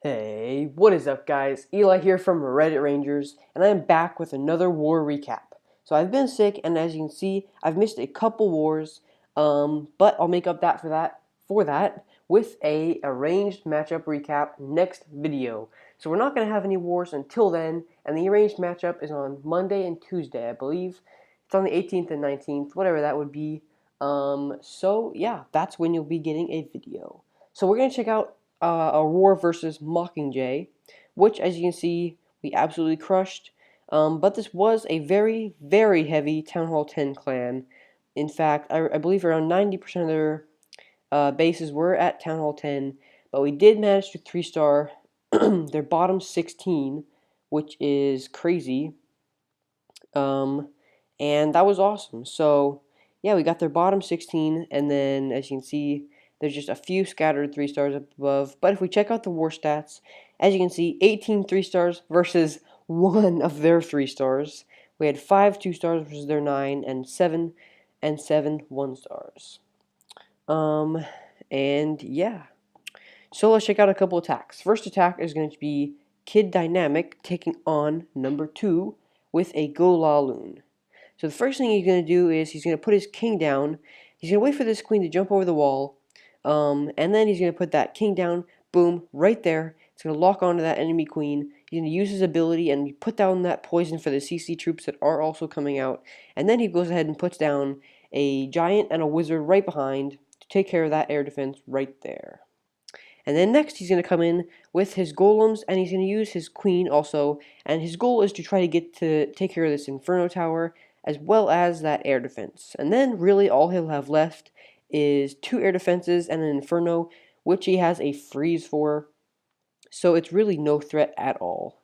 Hey, what is up guys? Eli here from Reddit Rangers, and I am back with another war recap. So I've been sick, and as you can see, I've missed a couple wars, but I'll make up for that with a arranged matchup recap next video. So we're not going to have any wars until then, and the arranged matchup is on Monday and Tuesday, I believe. It's on the 18th and 19th, whatever that would be. So yeah, that's when you'll be getting a video. So we're going to check out a war versus Mockingjay, which, as you can see, we absolutely crushed. But this was a very, very heavy Town Hall 10 clan. In fact, I believe around 90% of their bases were at Town Hall 10, but we did manage to 3-star their bottom 16, which is crazy. And that was awesome. So, yeah, we got their bottom 16, and then, as you can see, there's just a few scattered 3-stars up above. But if we check out the war stats, as you can see, 18 3-stars versus 1 of their 3-stars. We had 5 2-stars versus their 9, and 7 1-stars. And yeah. So let's check out a couple attacks. First attack is going to be KidDynamic taking on number 2 with a GoHo. So the first thing he's going to do is he's going to put his king down. He's going to wait for this queen to jump over the wall. And then he's going to put that king down, boom, right there. It's going to lock onto that enemy queen. He's going to use his ability and put down that poison for the CC troops that are also coming out. And then he goes ahead and puts down a giant and a wizard right behind to take care of that air defense right there. And then next he's going to come in with his golems, and he's going to use his queen also. And his goal is to try to get to take care of this Inferno Tower as well as that air defense. And then really all he'll have left is 2 air defenses and an Inferno, which he has a freeze for. So it's really no threat at all.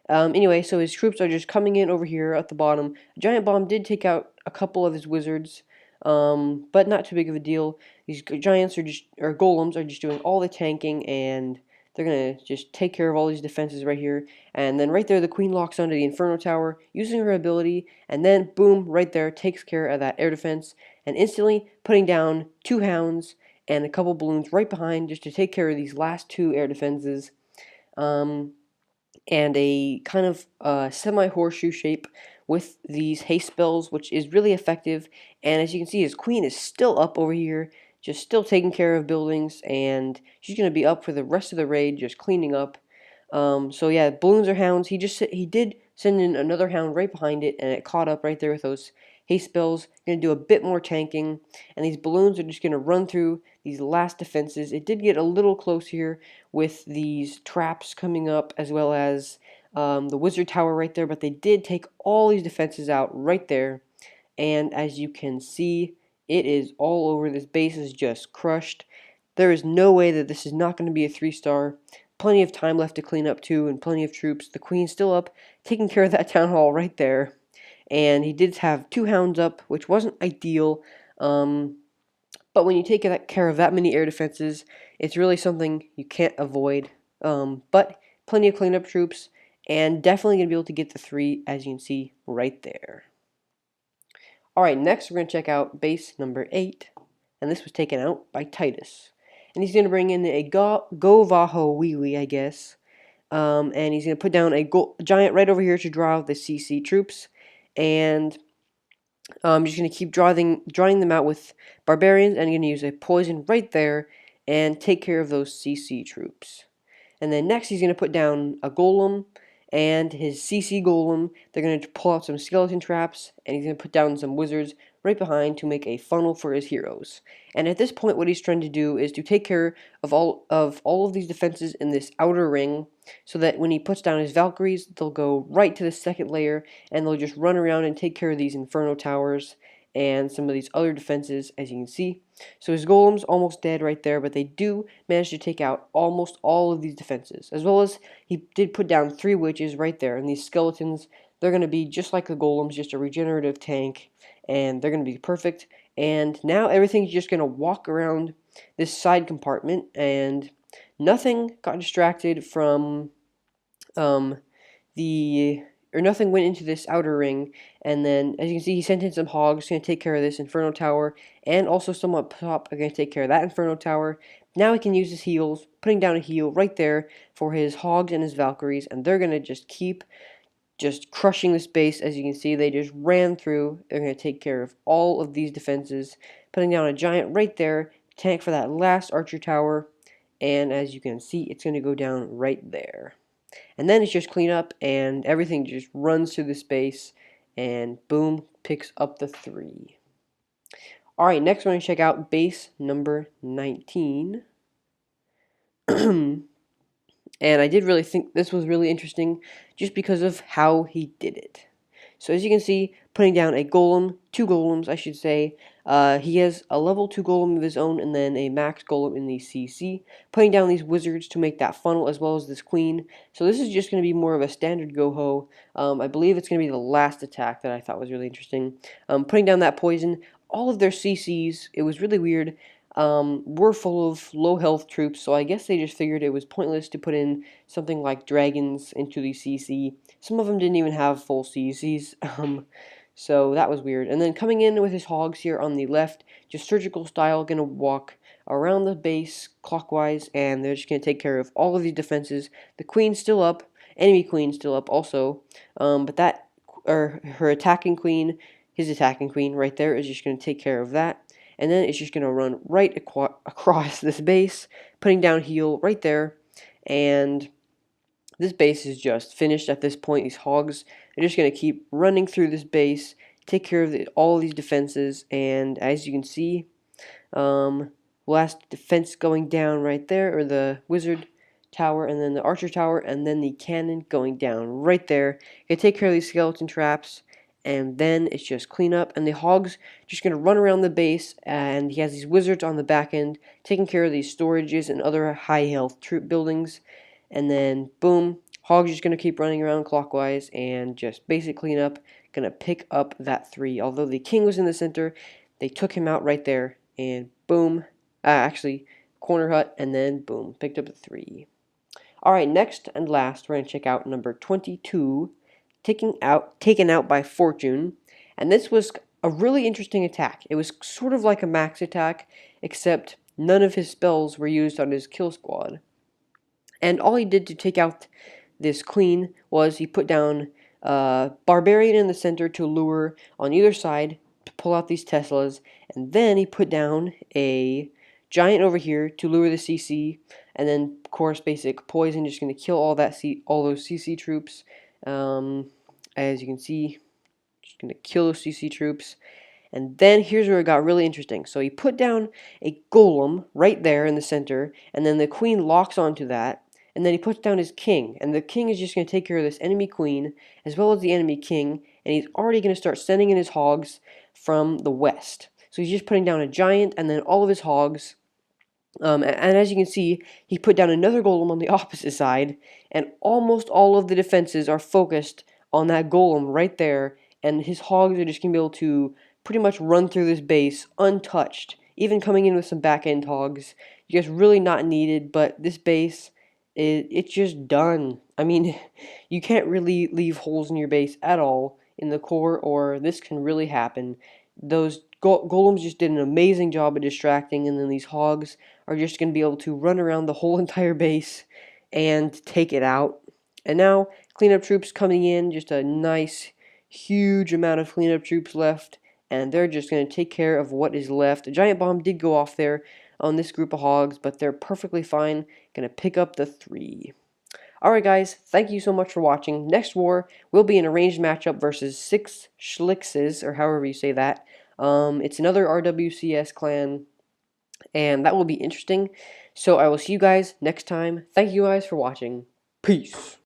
Anyway, so his troops are just coming in over here at the bottom. A giant bomb did take out a couple of his wizards, but not too big of a deal. These giants are just, or golems are just doing all the tanking, and they're gonna just take care of all these defenses right here. And then right there, the queen locks onto the Inferno Tower using her ability, and then boom, right there, takes care of that air defense, and instantly putting down 2 hounds and a couple balloons right behind just to take care of these last 2 air defenses. And a kind of semi-horseshoe shape with these haste spells, which is really effective. And as you can see, his queen is still up over here, just still taking care of buildings, and she's going to be up for the rest of the raid, just cleaning up. So yeah, balloons are hounds. He did send in another hound right behind it, and it caught up right there with those haste spells. Going to do a bit more tanking, and these balloons are just going to run through these last defenses. It did get a little close here with these traps coming up, as well as the wizard tower right there, but they did take all these defenses out right there. And as you can see, it is all over. This base is just crushed. There is no way that this is not going to be a 3-star. Plenty of time left to clean up too, and plenty of troops. The queen's still up, taking care of that town hall right there. And he did have 2 hounds up, which wasn't ideal. But when you take care of that many air defenses, it's really something you can't avoid. But plenty of cleanup troops, and definitely going to be able to get the 3, as you can see right there. Alright, next we're going to check out base number 8, and this was taken out by Titus. And he's going to bring in a GoHo Wee Wee, I guess. And he's going to put down a giant right over here to draw out the CC troops. And I'm just going to keep drawing them out with barbarians, and I'm going to use a poison right there and take care of those CC troops. And then next he's going to put down a golem and his CC golem. They're going to pull out some skeleton traps, and he's going to put down some wizards right behind to make a funnel for his heroes. And at this point, what he's trying to do is to take care of all of these defenses in this outer ring, so that when he puts down his Valkyries, they'll go right to the second layer, and they'll just run around and take care of these Inferno Towers and some of these other defenses, as you can see. So his golem's almost dead right there, but they do manage to take out almost all of these defenses, as well as he did put down 3 witches right there. And these skeletons, they're going to be just like the golems, just a regenerative tank, and they're going to be perfect. And now everything's just going to walk around this side compartment, and nothing got distracted from the or nothing went into this outer ring, and then as you can see, he sent in some hogs, going to take care of this Inferno Tower, and also some up top are going to take care of that Inferno Tower. Now he can use his heals, putting down a heal right there for his hogs and his Valkyries, and they're going to just keep just crushing this base. As you can see, they just ran through. They're going to take care of all of these defenses, putting down a giant right there, tank for that last archer tower, and as you can see, it's going to go down right there. And then it's just clean up, and everything just runs through the space, and boom, picks up the 3. Alright, next we're going to check out base number 19. And I did really think this was really interesting just because of how he did it. So as you can see, putting down a golem, 2 golems I should say. He has a level 2 golem of his own and then a max golem in the CC. Putting down these wizards to make that funnel as well as this queen. So this is just going to be more of a standard GoHo. I believe it's going to be the last attack that I thought was really interesting. Putting down that poison, all of their CCs, it was really weird. Were full of low health troops, so I guess they just figured it was pointless to put in something like dragons into the CC. Some of them didn't even have full CCs, so that was weird. And then coming in with his hogs here on the left, just surgical style, gonna walk around the base clockwise, and they're just gonna take care of all of these defenses. The queen's still up, enemy queen's still up also, but that, or her attacking queen, his attacking queen right there is just gonna take care of that. And then it's just going to run right across this base, putting down heal right there, and this base is just finished at this point. These hogs are just going to keep running through this base, take care of all of these defenses, and as you can see, last defense going down right there, or the wizard tower, and then the archer tower, and then the cannon going down right there. Gonna take care of these skeleton traps, and then it's just clean up, and the hogs just going to run around the base, and he has these wizards on the back end taking care of these storages and other high health troop buildings, and then boom, hogs just going to keep running around clockwise and just basic cleanup, going to pick up that 3. Although the king was in the center, they took him out right there, and boom, actually corner hut, and then boom, picked up the 3. Alright, next and last, we're going to check out number 22, taken out by Fortune, and this was a really interesting attack. It was sort of like a max attack, except none of his spells were used on his kill squad. And all he did to take out this queen was he put down Barbarian in the center to lure on either side to pull out these Teslas, and then he put down a Giant over here to lure the CC, and then of course basic poison, just going to kill all those CC troops. As you can see, just going to kill those CC troops. And then here's where it got really interesting. So he put down a golem right there in the center, and then the queen locks onto that, and then he puts down his king, and the king is just going to take care of this enemy queen as well as the enemy king, and he's already going to start sending in his hogs from the west. So he's just putting down a giant and then all of his hogs. And as you can see, he put down another golem on the opposite side, and almost all of the defenses are focused on that golem right there, and his hogs are just going to be able to pretty much run through this base untouched, even coming in with some back-end hogs. Just really not needed, but this base, it's just done. I mean, you can't really leave holes in your base at all in the core, or this can really happen. Those golems just did an amazing job of distracting, and then these hogs are just going to be able to run around the whole entire base and take it out. And now, cleanup troops coming in, just a nice, huge amount of cleanup troops left, and they're just going to take care of what is left. A giant bomb did go off there on this group of hogs, but they're perfectly fine. Going to pick up the 3. Alright guys, thank you so much for watching. Next war will be an arranged matchup versus 6 Schlixes, or however you say that. It's another RWCS clan, and that will be interesting. So I will see you guys next time. Thank you guys for watching. Peace.